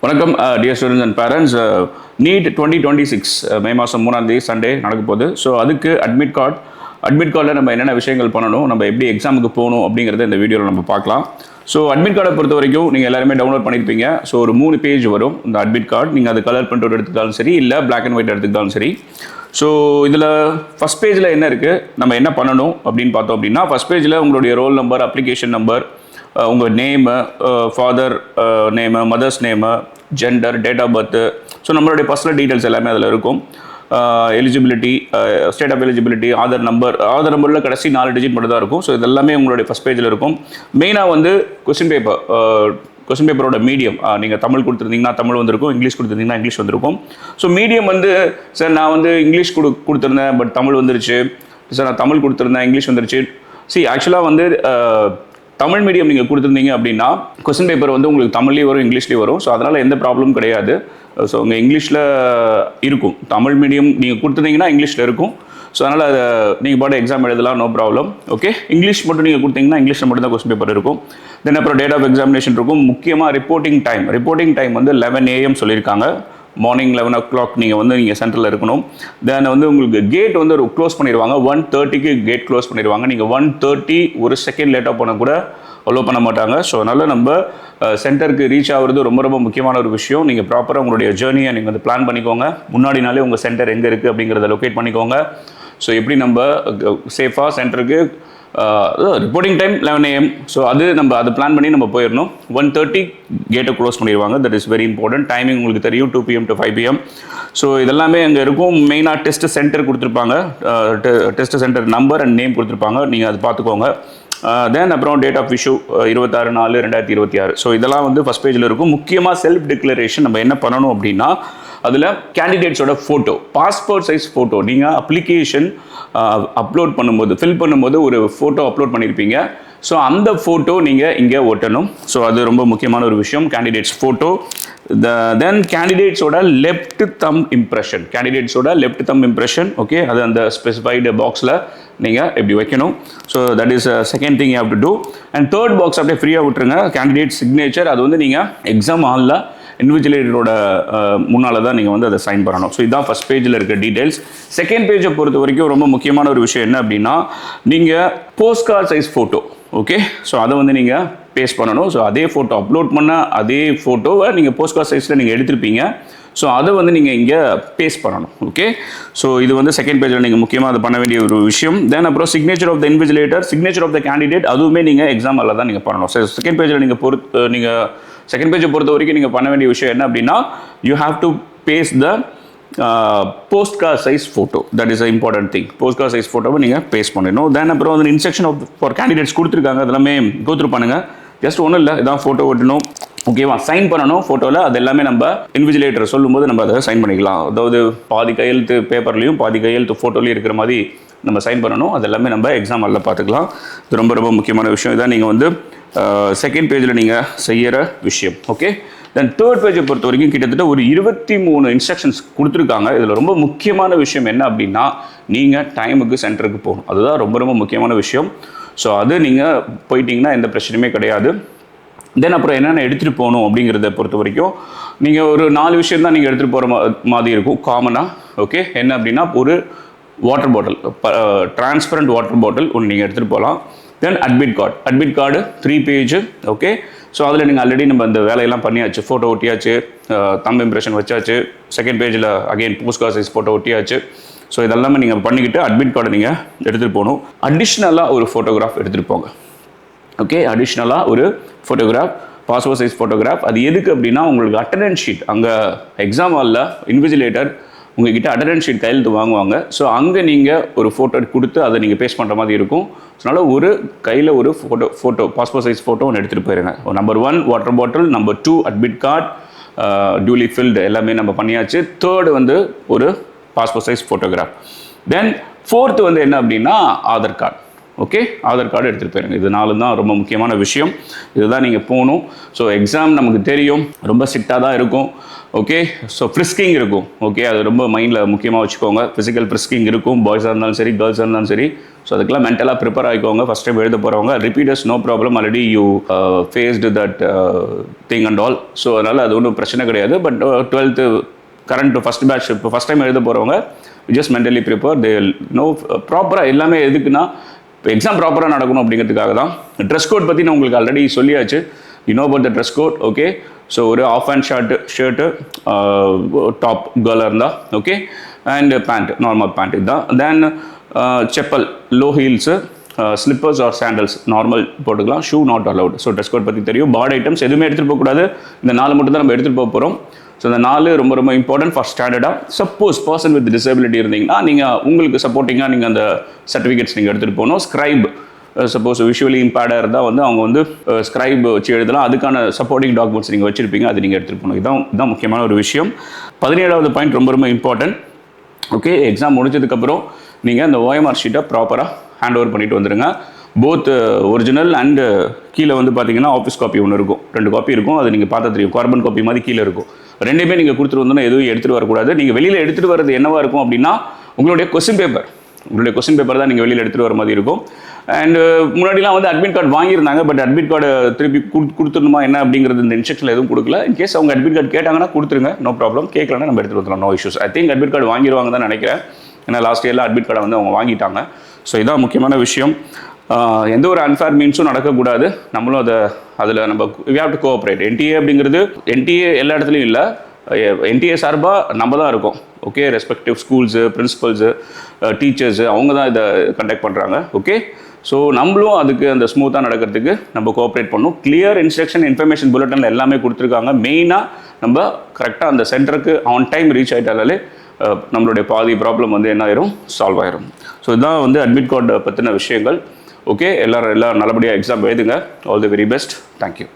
வணக்கம் dear students and parents. NEET 2026 May மாதம் 3ஆம் தேதி சண்டே நடக்க போகுது. ஸோ அதுக்கு அட்மிட் கார்டில் நம்ம என்னென்ன விஷயங்கள் பண்ணணும், நம்ம எப்படி எக்ஸாமுக்கு போகணும் அப்படிங்கிறத இந்த வீடியோவில் நம்ம பார்க்கலாம். ஸோ அட்மிட் கார்டை பொறுத்த வரைக்கும் நீங்கள் எல்லாருமே டவுன்லோட் பண்ணியிருப்பீங்க. ஸோ ஒரு 3 பேஜ் வரும் இந்த அட்மிட் கார்டு. நீங்கள் அது கலர் பிரிண்ட் அவுட் எடுத்துக்கிட்டாலும் சரி, இல்லை பிளாக் அண்ட் ஒயிட் எடுத்துக்கிட்டாலும் சரி. ஸோ இதில் ஃபஸ்ட் பேஜில் என்ன இருக்குது, நம்ம என்ன பண்ணணும் அப்படின்னு பார்த்தோம் அப்படின்னா, ஃபஸ்ட் பேஜில் உங்களுடைய ரோல் நம்பர், அப்ளிகேஷன் நம்பர், உங்கள் name, father name, mother's name, gender, date of birth, so நம்மளுடைய பர்சனல் டீட்டெயில்ஸ் எல்லாமே அதில் இருக்கும். Eligibility, state of eligibility, Aadhaar நம்பரில் கடைசி 4 டிஜிட் மட்டும் தான் இருக்கும். ஸோ இது எல்லாமே உங்களுடைய ஃபஸ்ட் பேஜில் இருக்கும். மெயினாக வந்து கொஸ்டின் பேப்பரோட மீடியம், நீங்கள் தமிழ் கொடுத்துருந்தீங்கன்னா தமிழ் வந்திருக்கும், இங்கிலீஷ் கொடுத்துருந்தீங்கன்னா இங்கிலீஷ் வந்திருக்கும். ஸோ மீடியம் வந்து சார் நான் வந்து இங்கிலீஷ் கொடுத்துருந்தேன் பட் தமிழ் வந்துருச்சு, சார் நான் தமிழ் கொடுத்துருந்தேன் இங்கிலீஷ் வந்துருச்சு. ஆக்சுவலாக வந்து தமிழ் மீடியம் நீங்கள் கொடுத்துருந்தீங்க அப்படின்னா கொஸ்டின் பேப்பர் வந்து உங்களுக்கு தமிழ்லேயும் வரும், இங்கிலீஷ்லேயும் வரும். ஸோ அதனால் எந்த ப்ராப்ளமும் கிடையாது. ஸோ உங்கள் இங்கிலீஷில் இருக்கும். தமிழ் மீடியம் நீங்கள் கொடுத்துருந்தீங்கன்னா இங்கிலீஷில் இருக்கும். ஸோ அதனால் அதை நீங்கள் பாட்டு எக்ஸாம் எழுதலாம், நோ ப்ராப்ளம். ஓகே, இங்கிலீஷ் மட்டும் நீங்கள் கொடுத்தீங்கன்னா இங்கிலீஷில் மட்டும் தான் கொஸ்டின் பேப்பர் இருக்கும். தென் அப்புறம் டேட் ஆஃப் எக்ஸாமினேஷன் இருக்கும். முக்கியமாக ரிப்போர்ட்டிங் டைம் வந்து 11 AM சொல்லியிருக்காங்க. மார்னிங் 11 o'clock நீங்கள் சென்டரில் இருக்கணும். தென் வந்து உங்களுக்கு கேட் வந்து ஒரு க்ளோஸ் பண்ணிடுவாங்க. 1:30க்கு கேட் க்ளோஸ் பண்ணிடுவாங்க. நீங்கள் 1:30 ஒரு செகண்ட் லேட்டாக போனால் கூட அலோவ் பண்ண மாட்டாங்க. ஸோ அதனால் நம்ம சென்டருக்கு ரீச் ஆகிறது ரொம்ப ரொம்ப முக்கியமான ஒரு விஷயம். நீங்கள் ப்ராப்பராக உங்களுடைய ஜேர்னியை நீங்கள் வந்து பிளான் பண்ணிக்கோங்க. முன்னாடி நாளே உங்கள் சென்டர் எங்கே இருக்குது அப்படிங்கிறத லொக்கேட் பண்ணிக்கோங்க. ஸோ எப்படி நம்ம சேஃபாக சென்டருக்கு ரிப்போர்ட்டிங் டைம் 11 AM. ஸோ அதை பிளான் பண்ணி நம்ம போயிடணும். 1:30 கேட்டை க்ளோஸ் பண்ணிடுவாங்க. That is very important. Timing உங்களுக்கு தெரியும், 2 PM to 5 PM. ஸோ இதெல்லாமே அங்கே இருக்கும். மெயினாக டெஸ்ட் சென்டர் கொடுத்துருப்பாங்க. Test centre number and name கொடுத்துருப்பாங்க. நீங்கள் அதை பார்த்துக்கோங்க. தென் அப்புறம் டேட் ஆஃப் இஷ்யூ 26/4/2026. ஸோ இதெல்லாம் வந்து ஃபஸ்ட் பேஜில் இருக்கும். முக்கியமாக செல்ஃப் டிக்ளரேஷன் நம்ம என்ன பண்ணணும் அப்படின்னா, அதில் கேண்டிடேட்ஸோட ஃபோட்டோ, பாஸ்போர்ட் சைஸ் ஃபோட்டோ, நீங்கள் அப்ளிகேஷன் அப்லோட் பண்ணும்போது, ஃபில் பண்ணும்போது ஒரு ஃபோட்டோ அப்லோட் பண்ணியிருப்பீங்க. ஸோ அந்த ஃபோட்டோ நீங்கள் இங்கே ஒட்டணும். ஸோ அது ரொம்ப முக்கியமான ஒரு விஷயம், கேண்டிடேட்ஸ் ஃபோட்டோ. தென் கேண்டிடேட்ஸோட லெஃப்ட் தம் இம்ப்ரெஷன். ஓகே, அது அந்த ஸ்பெசிஃபைடு பாக்ஸில் நீங்கள் எப்படி வைக்கணும். So that is second thing you have to do. And third box அப்படியே ஃப்ரீயாக விட்டுருங்க. கேண்டிடேட் சிக்னேச்சர், அது வந்து நீங்கள் எக்ஸாம் ஹாலில் இன்விஜிலேட்டரோட முன்னால் தான் நீங்கள் வந்து அதை சைன் பண்ணணும். ஸோ இதுதான் ஃபஸ்ட் பேஜில் இருக்க டீட்டெயில்ஸ். செகண்ட் பேஜை பொறுத்த வரைக்கும் ரொம்ப முக்கியமான ஒரு விஷயம் என்ன அப்படின்னா, நீங்கள் post card size photo, okay, so அதை வந்து நீங்கள் பேஸ்ட் பண்ணணும். ஸோ அதே ஃபோட்டோ அப்லோட் பண்ண அதே ஃபோட்டோவை நீங்கள் போஸ்ட் கார்டு சைஸில் நீங்கள் எடுத்திருப்பீங்க. ஸோ அதை வந்து நீங்கள் இங்கே பேஸ்ட் பண்ணணும். ஓகே, ஸோ இது வந்து செகண்ட் பேஜில் நீங்கள் முக்கியமாக அதை பண்ண வேண்டிய ஒரு விஷயம். தென் அப்புறம் signature of the invigilator, signature of the candidate, அதுவுமே நீங்கள் எக்ஸாம் அதில் தான் நீங்கள் பண்ணணும். ஸோ செகண்ட் பேஜில் நீங்கள் செகண்ட் பேஜை பொறுத்த வரைக்கும் நீங்கள் பண்ண வேண்டிய விஷயம் என்ன அப்படின்னா, you have to paste the post card size photo. That is a important thing. Post card size ஃபோட்டோவை நீங்கள் பேஸ்ட் பண்ணிடணும். தென் அப்புறம் வந்து இன்ஸ்ட்ரக்ஷன் ஆஃப் ஃபார் கேண்டிடேட்ஸ் கொடுத்துருக்காங்க. அதெல்லாமே கோத்ரூ பண்ணுங்கள். ஜஸ்ட் ஒன்றும் இல்லை, இதான் ஃபோட்டோ ஒட்டணும், ஓகேவா, சைன் பண்ணணும் ஃபோட்டோவில். அது எல்லாமே நம்ம இன்விஜிலேட்டர் சொல்லும்போது நம்ம அதை சைன் பண்ணிக்கலாம். அதாவது பாதி கையெழுத்து பேப்பர்லேயும் பாதி கையெழுத்து ஃபோட்டோலையும் இருக்கிற மாதிரி நம்ம சைன் பண்ணணும். அது எல்லாமே நம்ம எக்ஸாம் ஹாலில் பார்த்துக்கலாம். இது ரொம்ப ரொம்ப முக்கியமான விஷயம். இதான் நீங்கள் வந்து செகண்ட் பேஜில் நீங்கள் செய்கிற விஷயம். ஓகே, தென் தேர்ட் பேஜை பொறுத்த வரைக்கும் கிட்டத்தட்ட ஒரு 23 இன்ஸ்ட்ரக்ஷன்ஸ் கொடுத்துருக்காங்க. இதில் ரொம்ப முக்கியமான விஷயம் என்ன அப்படின்னா, நீங்கள் டைமுக்கு சென்டருக்கு போகணும். அதுதான் ரொம்ப ரொம்ப முக்கியமான விஷயம். ஸோ அது நீங்கள் போயிட்டீங்கன்னா எந்த பிரச்சனையுமே கிடையாது. தென் அப்புறம் என்னென்ன எடுத்துகிட்டு போகணும் அப்படிங்கிறத பொறுத்த வரைக்கும் நீங்கள் ஒரு 4 விஷயம் தான் நீங்கள் எடுத்துகிட்டு போகிற மாதிரி இருக்கும் காமனாக. ஓகே, என்ன அப்படின்னா, ஒரு water bottle, transparent water bottle ஒன்று நீங்கள் எடுத்துகிட்டு போகலாம். Then admit card 3 page. Okay, so அதில் நீங்கள் ஆல்ரெடி நம்ம அந்த வேலையெல்லாம் பண்ணியாச்சு. ஃபோட்டோ ஒட்டியாச்சு, தம் இம்ப்ரெஷன் வச்சாச்சு. செகண்ட் பேஜில் again post card size photo ஒட்டியாச்சு. ஸோ இதெல்லாமே நீங்கள் பண்ணிக்கிட்டு அட்மிட் கார்டை நீங்கள் எடுத்துகிட்டு போகணும். அடிஷ்னலாக ஒரு ஃபோட்டோகிராஃப் எடுத்துகிட்டு போங்க. ஓகே, அடிஷ்னலாக ஒரு ஃபோட்டோகிராஃப், பாஸ்போர்ட் சைஸ் ஃபோட்டோகிராஃப். அது எதுக்கு அப்படின்னா, உங்களுக்கு அட்டெண்டன்ஸ் ஷீட், அங்கே எக்ஸாம் ஹாலில் இன்விஜிலேட்டர் உங்ககிட்ட அட்டெண்டன்ஸ் ஷீட் கையெழுத்து வாங்குவாங்க. ஸோ அங்கே நீங்கள் ஒரு ஃபோட்டோ கொடுத்து அதை நீங்கள் பேஸ்ட் பண்ணுற மாதிரி இருக்கும். ஸோ அதனால் ஒரு கையில் ஒரு ஃபோட்டோ பாஸ்போர்ட் சைஸ் ஃபோட்டோ ஒன்று எடுத்துகிட்டு போயிருங்க. Number 1 water bottle, number 2 admit card, duly filled எல்லாமே நம்ம பண்ணியாச்சு. தேர்டு வந்து ஒரு passport size photograph. Then fourth வந்து என்ன அப்படின்னா, Aadhaar card. Okay, Aadhaar card எடுத்துகிட்டு போயிருங்க. இது 4 தான் ரொம்ப முக்கியமான விஷயம். இதுதான் நீங்கள் போகணும். ஸோ எக்ஸாம் நமக்கு தெரியும் ரொம்ப ஸ்ட்ரிக்டாக தான் இருக்கும். ஓகே, ஸோ ஃப்ரிஸ்கிங் இருக்கும். ஓகே, அது ரொம்ப மைண்டில் முக்கியமாக வச்சுக்கோங்க. ஃபிசிக்கல் ஃப்ரிஸ்கிங் இருக்கும், பாய்ஸாக இருந்தாலும் சரி கேர்ள்ஸாக இருந்தாலும் சரி. ஸோ அதுக்கெல்லாம் மென்டலாக ப்ரிப்பேர் ஆகிக்கோங்க. ஃபஸ்ட் டைம் எழுத போகிறவங்க repeaters no problem, already you faced that thing and all. So அதனால் அது ஒன்றும் பிரச்சனை கிடையாது. But 12th current first batch இப்போ ஃபஸ்ட் டைம் எழுத போகிறவங்க just mentally prepare. They know ப்ராப்பராக எல்லாமே எதுக்குன்னா இப்போ எக்ஸாம் ப்ராப்பராக நடக்கணும் அப்படிங்கிறதுக்காக தான். ட்ரெஸ் கோட் பற்றி நான் உங்களுக்கு ஆல்ரெடி சொல்லியாச்சு. You know about the dress code. Okay, so ஒரு ஆஃப் ஹேண்ட் ஷர்ட்டு டாப் கேர்ளாக இருந்தால் okay, and pant normal pant இதுதான். Then chappal low heels, slippers or sandals normal போட்டுக்கலாம். Shoe not allowed. So dress code பற்றி தெரியும். பாடி items எதுவுமே எடுத்துகிட்டு போகக்கூடாது. இந்த 4 மட்டும் தான் நம்ம எடுத்துகிட்டு போக போகிறோம். ஸோ இந்த 4 ரொம்ப ரொம்ப இம்பார்ட்டன்ட் ஃபார் ஸ்டாண்டர்டாக. சப்போஸ் பர்சன் வித் டிசபிலிட்டி இருந்தீங்கன்னா நீங்கள் உங்களுக்கு சப்போர்ட்டிங்காக நீங்கள் அந்த சர்டிஃபிகேட்ஸ் நீங்கள் எடுத்துகிட்டு போகணும். ஸ்க்ரைப் சப்போஸ் விஷுவலி இம்பேர்டாக இருந்தால் வந்து அவங்க வந்து ஸ்க்ரைப் வச்சு எழுதலாம். அதுக்கான சப்போர்ட்டிங் டாக்குமெண்ட்ஸ் நீங்கள் வச்சுருப்பீங்க, அது நீங்கள் எடுத்துகிட்டு போகணும். இதுதான் முக்கியமான ஒரு விஷயம். 17வது பாயிண்ட் ரொம்ப ரொம்ப இம்பார்ட்டன்ட். ஓகே, எக்ஸாம் முடிஞ்சதுக்கப்புறம் நீங்கள் அந்த ஓஎம்ஆர் ஷீட்டை ப்ராப்பராக ஹேண்ட் ஓவர் பண்ணிட்டு வந்துடுங்க. போத் ஒரிஜினல் அண்டு கீழே வந்து பார்த்தீங்கன்னா ஆஃபீஸ் காப்பி ஒன்று இருக்கும், 2 காப்பி இருக்கும். அது நீங்கள் பார்த்தா தெரியும், கார்பன் காப்பி மாதிரி கீழே இருக்கும். ரெண்டுமே நீங்கள் கொடுத்துட்டு வந்தோன்னா எதுவும் எடுத்துகிட்டு வரக்கூடாது. நீங்கள் வெளியில் எடுத்துகிட்டு வரது என்னவாக இருக்கும் அப்படின்னா உங்களுடைய கொஸ்டின் பேப்பர் தான் நீங்கள் வெளியில் எடுத்துகிட்டு வர மாதிரி இருக்கும். அண்டு முன்னாடிலாம் வந்து அட்மிட் கார்டு வாங்கியிருந்தாங்க. பட் அட்மிட் கார்டு திருப்பி கொடுத்துடணுமா என்ன அப்படிங்கிறது இந்த இன்ஸ்ட்ரக்ஷனில் எதுவும் கொடுக்கல. இன்கேஸ் அவங்க அட்மிட் கார்டு கேட்டாங்கன்னா கொடுத்துருங்க, நோ ப்ராப்ளம். கேட்கலன்னா நம்ம எடுத்துகிட்டு வந்துடலாம், no issues. I think admit card வாங்கிடுவாங்க தான் நினைக்கிறேன். ஏன்னா லாஸ்ட் இயரில் அட்மிட் கார்டை வந்து அவங்க வாங்கிட்டாங்க. ஸோ இதான் முக்கியமான விஷயம். எந்த ஒரு அன்ஃபேர் மீன்ஸும் நடக்கக்கூடாது. நம்மளும் அதில் நம்ம we have to cooperate. NTA அப்படிங்கிறது என்டிஏ எல்லா இடத்துலையும் இல்லை, என்டிஏ சார்பாக நம்ம தான் இருக்கோம். Okay, respective schools, principals, teachers அவங்க தான் இதை கண்டக்ட் பண்ணுறாங்க. ஓகே, ஸோ நம்மளும் அதுக்கு அந்த ஸ்மூத்தாக நடக்கிறதுக்கு நம்ம கோஆப்ரேட் பண்ணணும். கிளியர் இன்ஸ்ட்ரக்ஷன் இன்ஃபர்மேஷன் புல்லட்டினில் எல்லாமே கொடுத்துருக்காங்க. மெயினாக நம்ம கரெக்டாக அந்த சென்டருக்கு ஆன் டைம் ரீச் ஆகிட்டாலே நம்மளுடைய பாதி ப்ராப்ளம் வந்து என்ன ஆயிரும், சால்வ் ஆயிரும். ஸோ இதுதான் வந்து அட்மிட் கார்டு பற்றின விஷயங்கள். ஓகே, எல்லோரும் நல்லபடியாக எக்ஸாம் எழுதுங்க. All the very best. Thank you.